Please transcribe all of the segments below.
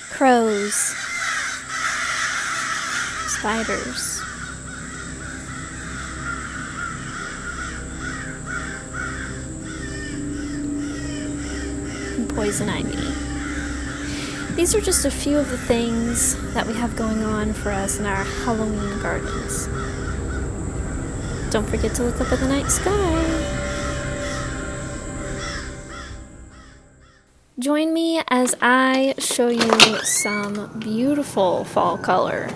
crows, spiders, and poison ivy. These are just a few of the things that we have going on for us in our Halloween gardens. Don't forget to look up at the night sky. Join me as I show you some beautiful fall color.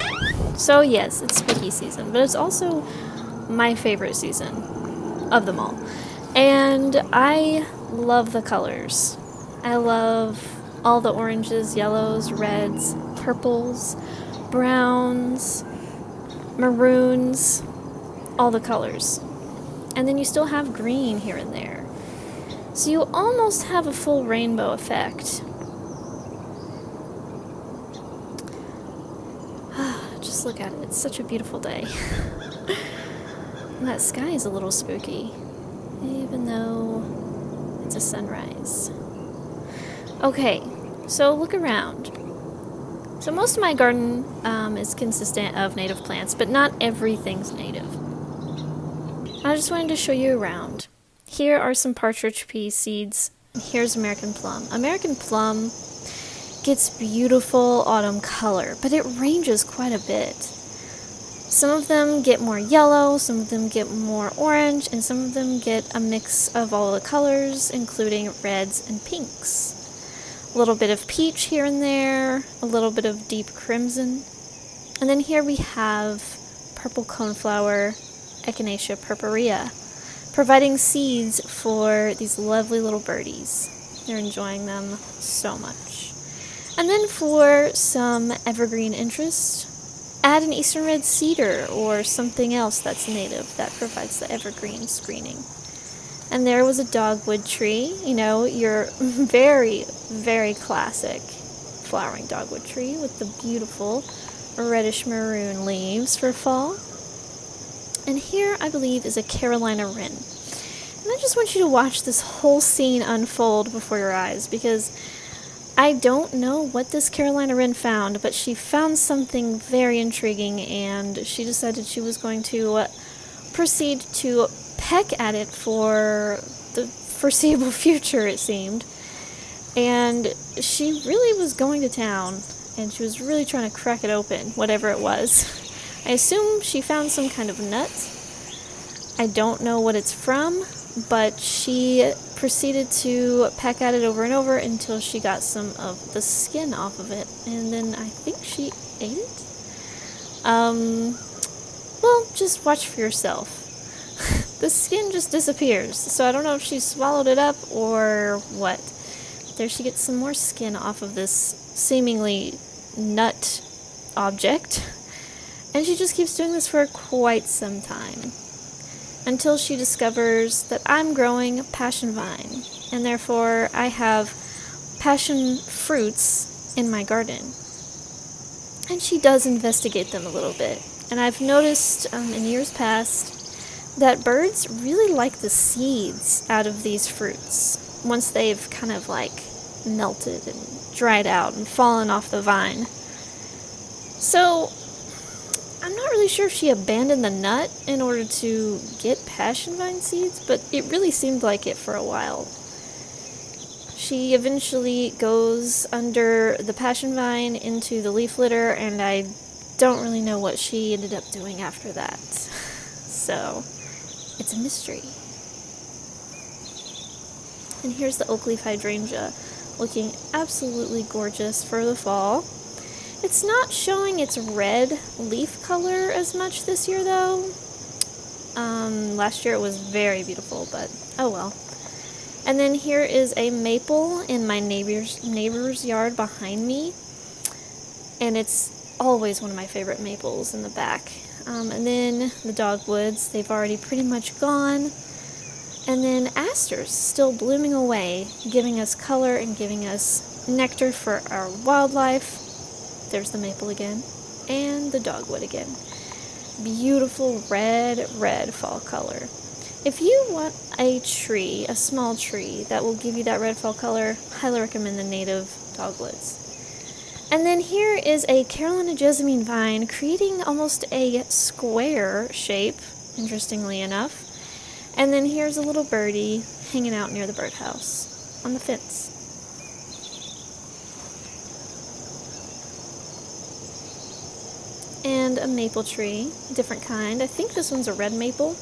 So yes, it's spooky season, but it's also my favorite season of them all. And I love the colors. I love all the oranges, yellows, reds, purples, browns, maroons, all the colors. And then you still have green here and there. So you almost have a full rainbow effect. Just look at it. It's such a beautiful day. And that sky is a little spooky, even though it's a sunrise. Okay, so look around. So most of my garden is consistent of native plants, but not everything's native. I just wanted to show you around. Here are some partridge pea seeds. Here's American plum. American plum gets beautiful autumn color, but it ranges quite a bit. Some of them get more yellow, some of them get more orange, and some of them get a mix of all the colors, including reds and pinks. A little bit of peach here and there, a little bit of deep crimson. And then here we have purple coneflower, Echinacea purpurea, providing seeds for these lovely little birdies. They're enjoying them so much. And then for some evergreen interest, add an eastern red cedar or something else that's native that provides the evergreen screening. And there was a dogwood tree, your very, very classic flowering dogwood tree with the beautiful reddish maroon leaves for fall. And here, I believe, is a Carolina wren. And I just want you to watch this whole scene unfold before your eyes, because I don't know what this Carolina wren found, but she found something very intriguing, and she decided she was going to proceed to peck at it for the foreseeable future, it seemed. And she really was going to town, and she was really trying to crack it open, whatever it was. I assume she found some kind of nut. I don't know what it's from, but she proceeded to peck at it over and over until she got some of the skin off of it, and then I think she ate it? Well, just watch for yourself. The skin just disappears, so I don't know if she swallowed it up or what. There she gets some more skin off of this seemingly nut object, and she just keeps doing this for quite some time, until she discovers that I'm growing passion vine, and therefore I have passion fruits in my garden. And she does investigate them a little bit, and I've noticed in years past that birds really like the seeds out of these fruits once they've kind of melted and dried out and fallen off the vine. So I'm not really sure if she abandoned the nut in order to get passion vine seeds, but it really seemed like it for a while. She eventually goes under the passion vine into the leaf litter, and I don't really know what she ended up doing after that. So it's a mystery. And here's the oak leaf hydrangea, looking absolutely gorgeous for the fall. It's not showing its red leaf color as much this year, though. Last year it was very beautiful, but oh well. And then here is a maple in my neighbor's yard behind me, and it's always one of my favorite maples in the back. And then the dogwoods, they've already pretty much gone. And then asters still blooming away, giving us color and giving us nectar for our wildlife. There's the maple again, and the dogwood again. Beautiful red fall color. If you want a tree, a small tree, that will give you that red fall color, highly recommend the native dogwoods. And then here is a Carolina jessamine vine creating almost a square shape, interestingly enough. And then here's a little birdie hanging out near the birdhouse on the fence. And a maple tree, different kind. I think this one's a red maple.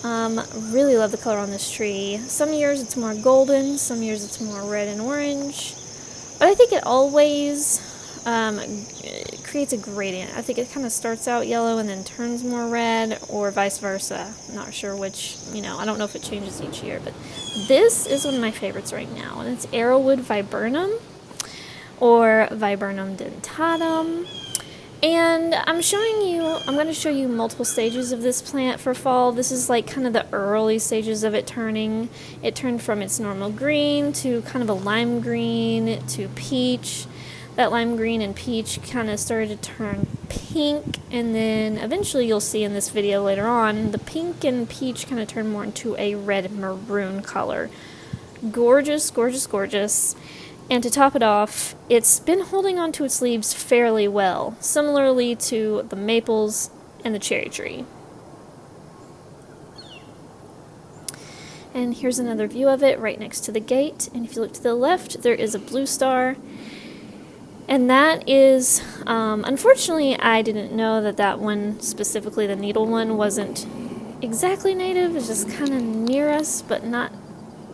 Really love the color on this tree. Some years it's more golden, some years it's more red and orange. But I think it always creates a gradient. I think it kind of starts out yellow and then turns more red, or vice versa. I'm not sure which, I don't know if it changes each year. But this is one of my favorites right now, and it's Arrowwood viburnum, or Viburnum dentatum. And I'm going to show you multiple stages of this plant for fall. This is like kind of the early stages of it turning. It turned from its normal green to kind of a lime green to peach. That lime green and peach kind of started to turn pink, and then eventually you'll see in this video later on, the pink and peach kind of turn more into a red maroon color. Gorgeous, gorgeous, gorgeous. And to top it off, it's been holding onto its leaves fairly well, similarly to the maples and the cherry tree. And here's another view of it right next to the gate. And if you look to the left, there is a blue star. And that is, unfortunately, I didn't know that one, specifically the needle one, wasn't exactly native. It's just kind of near us, but not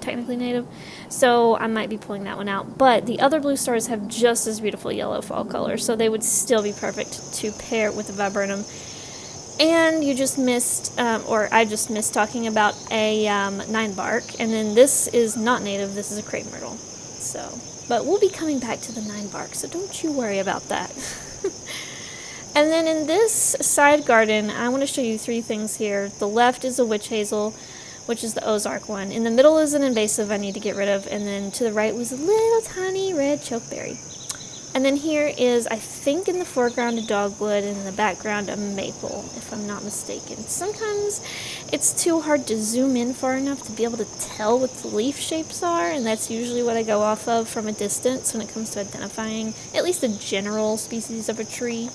technically native, so I might be pulling that one out. But the other blue stars have just as beautiful yellow fall color, so they would still be perfect to pair with the viburnum. And you just missed, or I just missed talking about a 9-bark, and then this is not native, this is a crepe myrtle. So, but we'll be coming back to the 9-bark, so don't you worry about that. And then in this side garden, I want to show you 3 things here. The left is a witch hazel, which is the Ozark one. In the middle is an invasive I need to get rid of, and then to the right was a little tiny red chokeberry. And then here is, I think in the foreground, a dogwood, and in the background, a maple, if I'm not mistaken. Sometimes it's too hard to zoom in far enough to be able to tell what the leaf shapes are, and that's usually what I go off of from a distance when it comes to identifying at least a general species of a tree.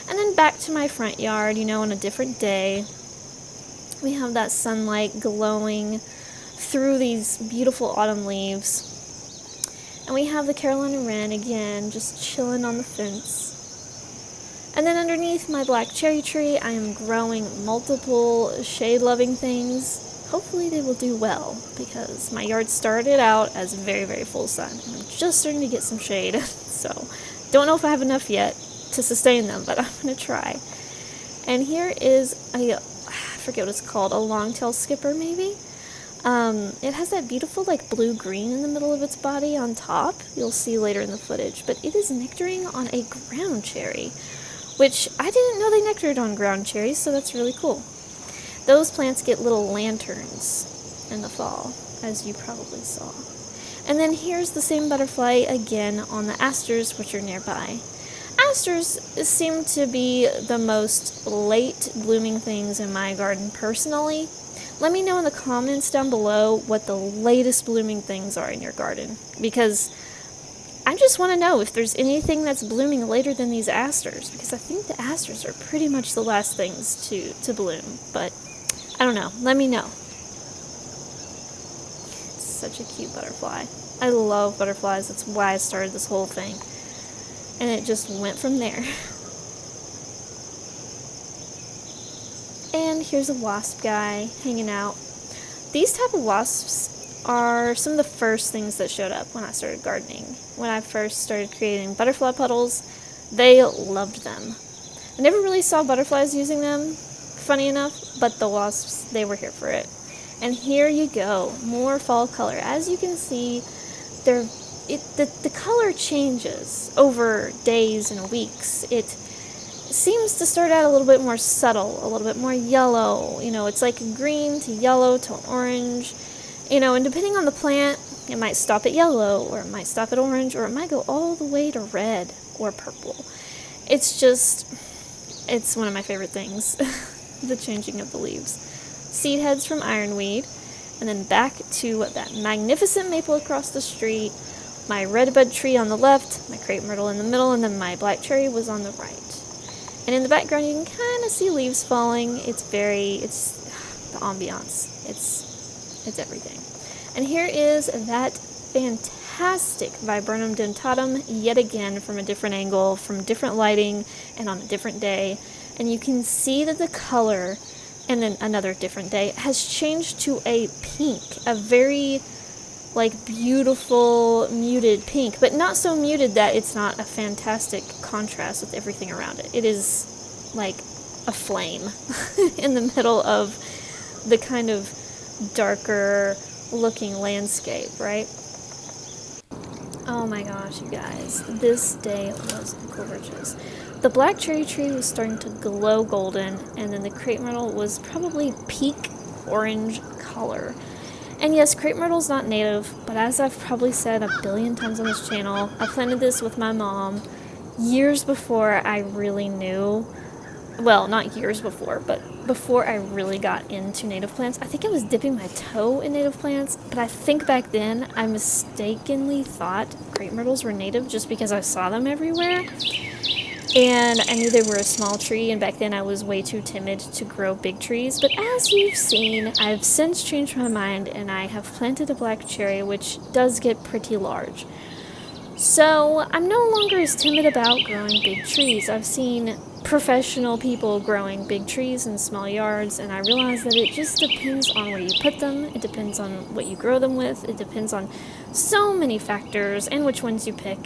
And then back to my front yard, on a different day. We have that sunlight glowing through these beautiful autumn leaves. And we have the Carolina wren again, just chilling on the fence. And then underneath my black cherry tree, I am growing multiple shade-loving things. Hopefully they will do well, because my yard started out as very, very full sun. And I'm just starting to get some shade, so don't know if I have enough yet to sustain them, but I'm going to try. And here is I forget what it's called, a long-tailed skipper maybe. It has that beautiful blue-green in the middle of its body on top. You'll see later in the footage, but it is nectaring on a ground cherry, which I didn't know they nectared on ground cherries, so that's really cool. Those plants get little lanterns in the fall, as you probably saw. And then here's the same butterfly again on the asters, which are nearby. Asters seem to be the most late blooming things in my garden personally. Let me know in the comments down below what the latest blooming things are in your garden, because I just want to know if there's anything that's blooming later than these asters, because I think the asters are pretty much the last things to bloom, but I don't know. Let me know. It's such a cute butterfly. I love butterflies. That's why I started this whole thing. And it just went from there. And here's a wasp guy hanging out. These type of wasps are some of the first things that showed up when I started gardening. When I first started creating butterfly puddles, they loved them. I never really saw butterflies using them, funny enough, but the wasps, they were here for it. And here you go, more fall color. As you can see, the color changes over days and weeks. It seems to start out a little bit more subtle, a little bit more yellow. It's like green to yellow to orange. And depending on the plant, it might stop at yellow, or it might stop at orange, or it might go all the way to red or purple. It's one of my favorite things, the changing of the leaves. Seed heads from ironweed, and then back to that magnificent maple across the street, my redbud tree on the left, my crepe myrtle in the middle, and then my black cherry was on the right. And in the background, you can kind of see leaves falling. It's the ambiance. It's everything. And here is that fantastic Viburnum dentatum, yet again from a different angle, from different lighting, and on a different day. And you can see that the color, and then another different day, has changed to a pink, a very beautiful muted pink, but not so muted that it's not a fantastic contrast with everything around it. It is like a flame in the middle of the kind of darker looking landscape, right? Oh my gosh, you guys, this day was gorgeous. The black cherry tree was starting to glow golden, and then the crepe myrtle was probably peak orange color. And yes, crepe myrtle's not native, but as I've probably said a billion times on this channel, I planted this with my mom years before I really knew. Well, not years before, but before I really got into native plants. I think I was dipping my toe in native plants, but I think back then I mistakenly thought crepe myrtles were native just because I saw them everywhere. And I knew they were a small tree, and back then I was way too timid to grow big trees. But as you've seen, I've since changed my mind, and I have planted a black cherry, which does get pretty large. So I'm no longer as timid about growing big trees. I've seen professional people growing big trees in small yards, and I realize that it just depends on where you put them. It depends on what you grow them with. It depends on so many factors and which ones you pick.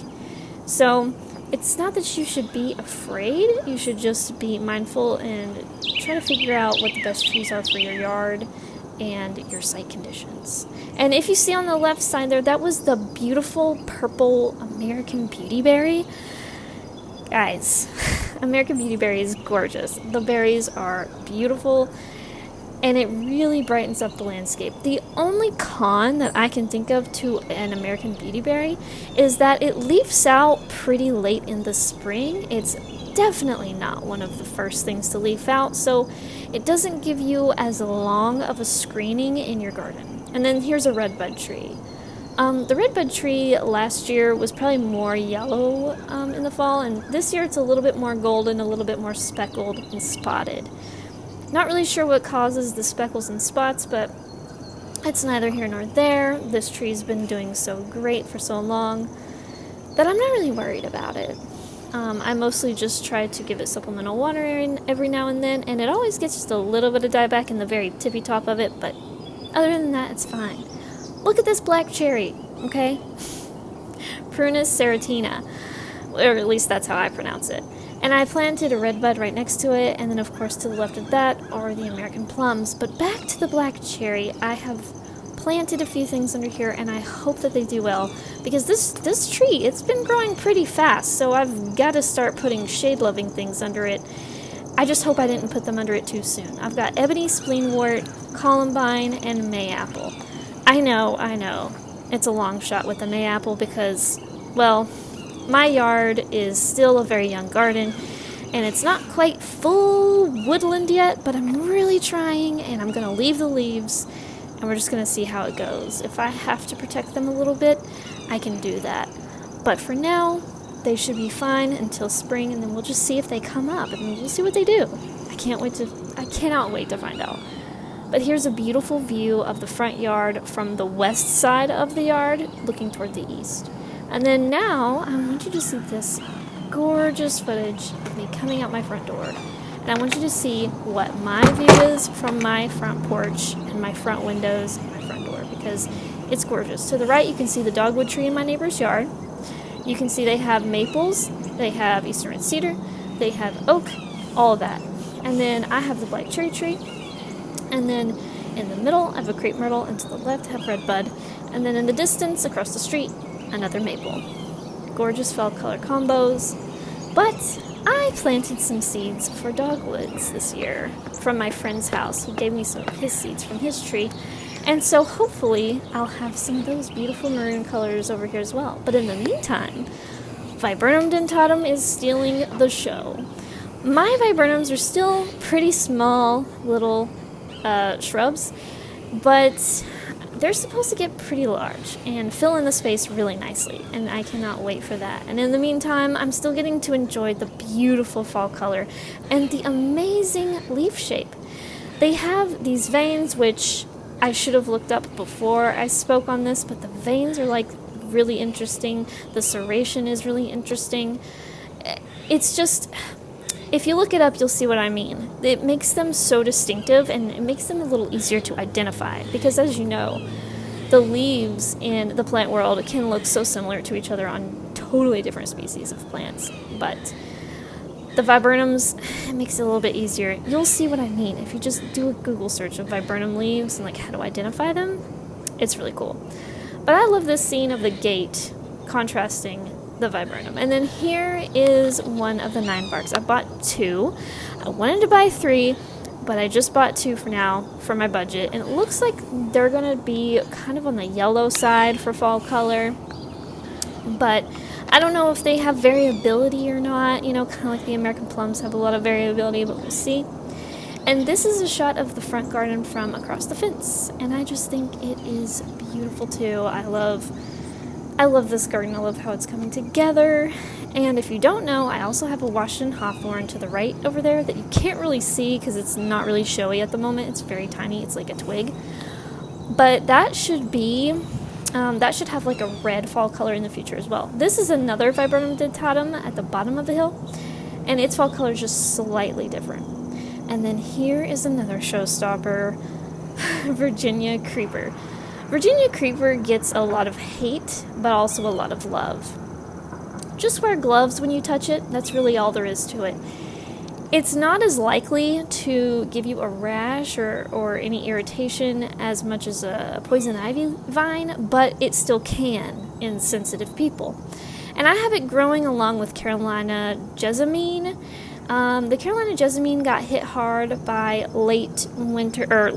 So it's not that you should be afraid, you should just be mindful and try to figure out what the best trees are for your yard and your site conditions. And if you see on the left side there, that was the beautiful purple American Beautyberry. Guys, American Beautyberry is gorgeous. The berries are beautiful, and it really brightens up the landscape. The only con that I can think of to an American Beautyberry is that it leaves out pretty late in the spring. It's definitely not one of the first things to leaf out, so it doesn't give you as long of a screening in your garden. And then here's a redbud tree. The redbud tree last year was probably more yellow in the fall, and this year it's a little bit more golden, a little bit more speckled and spotted. Not really sure what causes the speckles and spots, but it's neither here nor there. This tree's been doing so great for so long that I'm not really worried about it. I mostly just try to give it supplemental watering every now and then, and it always gets just a little bit of dieback in the very tippy top of it, but other than that, it's fine. Look at this black cherry, okay? Prunus serratina, or at least that's how I pronounce it. And I planted a redbud right next to it, and then of course to the left of that are the American plums. But back to the black cherry, I have planted a few things under here, and I hope that they do well, because this tree, it's been growing pretty fast, so I've got to start putting shade-loving things under it. I just hope I didn't put them under it too soon. I've got ebony spleenwort, columbine, and mayapple. I know, it's a long shot with the mayapple because, well, my yard is still a very young garden, and it's not quite full woodland yet, but I'm really trying, and I'm going to leave the leaves, and we're just going to see how it goes. If I have to protect them a little bit, I can do that. But for now, they should be fine until spring, and then we'll just see if they come up, and we'll see what they do. I cannot wait to find out. But here's a beautiful view of the front yard from the west side of the yard, looking toward the east. And then now, I want you to see this gorgeous footage of me coming out my front door. And I want you to see what my view is from my front porch and my front windows and my front door, because it's gorgeous. To the right, you can see the dogwood tree in my neighbor's yard. You can see they have maples, they have eastern red cedar, they have oak, all of that. And then I have the black cherry tree. And then in the middle, I have a crepe myrtle, and to the left, I have redbud. And then in the distance, across the street, another maple. Gorgeous fall color combos. But I planted some seeds for dogwoods this year from my friend's house. He gave me some of his seeds from his tree. And so hopefully I'll have some of those beautiful maroon colors over here as well. But in the meantime, Viburnum dentatum is stealing the show. My viburnums are still pretty small little shrubs, but they're supposed to get pretty large and fill in the space really nicely, and I cannot wait for that. And in the meantime, I'm still getting to enjoy the beautiful fall color and the amazing leaf shape. They have these veins, which I should have looked up before I spoke on this, but the veins are like really interesting. The serration is really interesting. It's just, if you look it up, you'll see what I mean. It makes them so distinctive, and it makes them a little easier to identify, because as you know, the leaves in the plant world can look so similar to each other on totally different species of plants, but the viburnums, it makes it a little bit easier. You'll see what I mean if you just do a Google search of viburnum leaves and like how to identify them. It's really cool. But I love this scene of the gate contrasting the viburnum. And then here is one of the 9 barks. I bought 2. I wanted to buy 3, but I just bought 2 for now for my budget. And it looks like they're going to be kind of on the yellow side for fall color. But I don't know if they have variability or not, kind of like the American plums have a lot of variability, but we'll see. And this is a shot of the front garden from across the fence, and I just think it is beautiful too. I love this garden. I love how it's coming together. And if you don't know, I also have a Washington hawthorn to the right over there that you can't really see because it's not really showy at the moment. It's very tiny. It's like a twig. But that should have like a red fall color in the future as well. This is another viburnum dentatum at the bottom of the hill, and its fall color is just slightly different. And then here is another showstopper, Virginia creeper. Virginia creeper gets a lot of hate, but also a lot of love. Just wear gloves when you touch it. That's really all there is to it. It's not as likely to give you a rash or any irritation as much as a poison ivy vine, but it still can in sensitive people. And I have it growing along with Carolina jessamine. The Carolina jessamine got hit hard by late winter or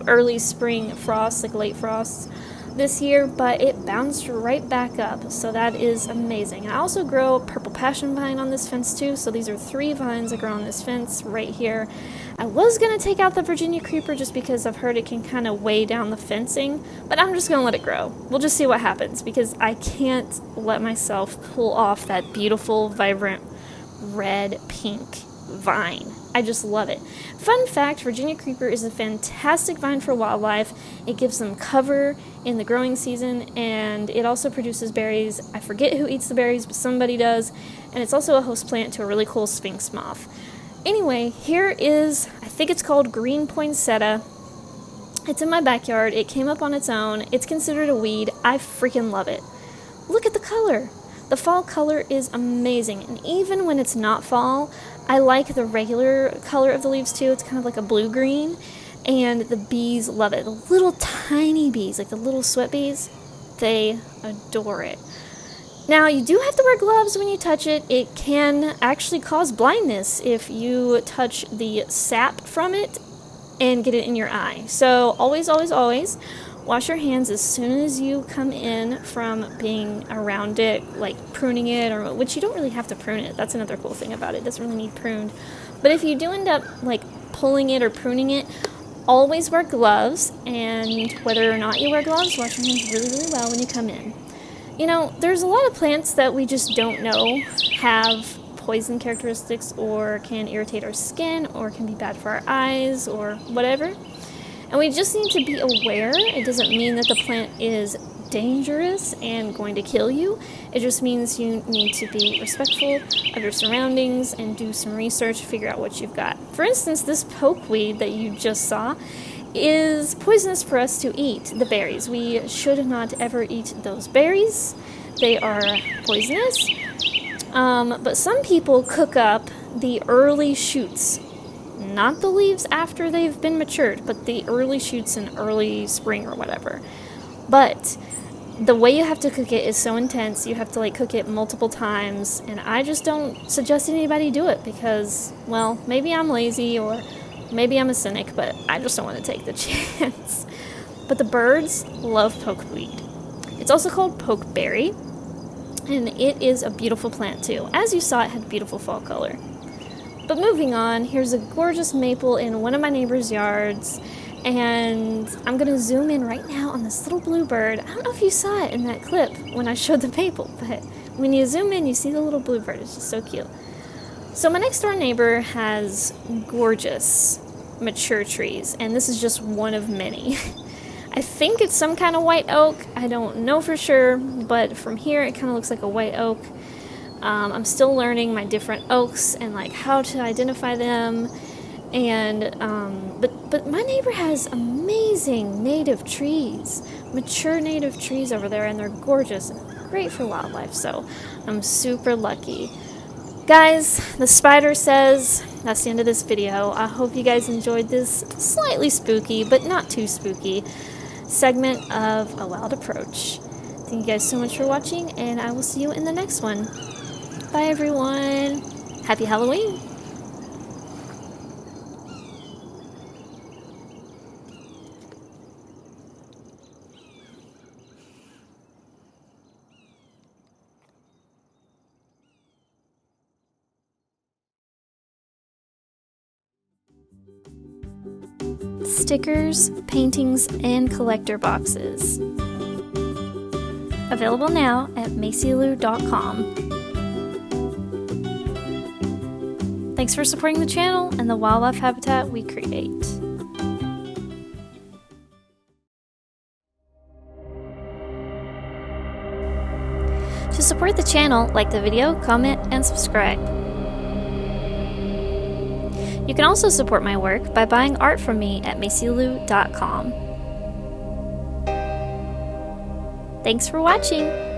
early spring frosts, like late frosts this year, but it bounced right back up, so that is amazing. I also grow a purple passion vine on this fence too, so these are 3 vines that grow on this fence right here. I was going to take out the Virginia creeper just because I've heard it can kind of weigh down the fencing, but I'm just going to let it grow. We'll just see what happens, because I can't let myself pull off that beautiful, vibrant, red-pink vine. I just love it. Fun fact, Virginia creeper is a fantastic vine for wildlife. It gives them cover in the growing season, and it also produces berries. I forget who eats the berries, but somebody does. And it's also a host plant to a really cool sphinx moth. Anyway, here is, I think it's called green poinsettia. It's in my backyard. It came up on its own. It's considered a weed. I freaking love it. Look at the color. The fall color is amazing, and even when it's not fall, I like the regular color of the leaves too. It's kind of like a blue-green, and the bees love it. The little tiny bees, like the little sweat bees, they adore it. Now, you do have to wear gloves when you touch it. It can actually cause blindness if you touch the sap from it and get it in your eye. So always, always, always wash your hands as soon as you come in from being around it, like pruning it, or which you don't really have to prune it. That's another cool thing about it. It doesn't really need pruned. But if you do end up like pulling it or pruning it, always wear gloves, and whether or not you wear gloves, wash your hands really, really well when you come in. There's a lot of plants that we just don't know have poison characteristics or can irritate our skin or can be bad for our eyes or whatever. And we just need to be aware. It doesn't mean that the plant is dangerous and going to kill you. It just means you need to be respectful of your surroundings and do some research to figure out what you've got. For instance, this pokeweed that you just saw is poisonous for us to eat, the berries. We should not ever eat those berries. They are poisonous. But some people cook up the early shoots. Not the leaves after they've been matured, but the early shoots in early spring or whatever. But the way you have to cook it is so intense. You have to cook it multiple times, and I just don't suggest anybody do it because, well, maybe I'm lazy or maybe I'm a cynic, but I just don't want to take the chance. But the birds love pokeweed. It's also called pokeberry, and it is a beautiful plant too. As you saw, it had beautiful fall color. But moving on, here's a gorgeous maple in one of my neighbor's yards, And I'm gonna zoom in right now on this little bluebird. I don't know if you saw it in that clip when I showed the maple, but when you zoom in, you see the little bluebird. It's just so cute. So my next door neighbor has gorgeous mature trees, and this is just one of many. I think it's some kind of white oak. I don't know for sure, but from here it kind of looks like a white oak. I'm still learning my different oaks and like how to identify them. And but my neighbor has amazing native trees, mature native trees over there, and they're gorgeous and great for wildlife. So I'm super lucky. Guys, the spider says that's the end of this video. I hope you guys enjoyed this slightly spooky, but not too spooky, segment of A Wild Approach. Thank you guys so much for watching, and I will see you in the next one. Bye, everyone. Happy Halloween. Stickers, paintings, and collector boxes. Available now at macylou.com. Thanks for supporting the channel and the wildlife habitat we create. To support the channel, like the video, comment, and subscribe. You can also support my work by buying art from me at macylou.com. Thanks for watching!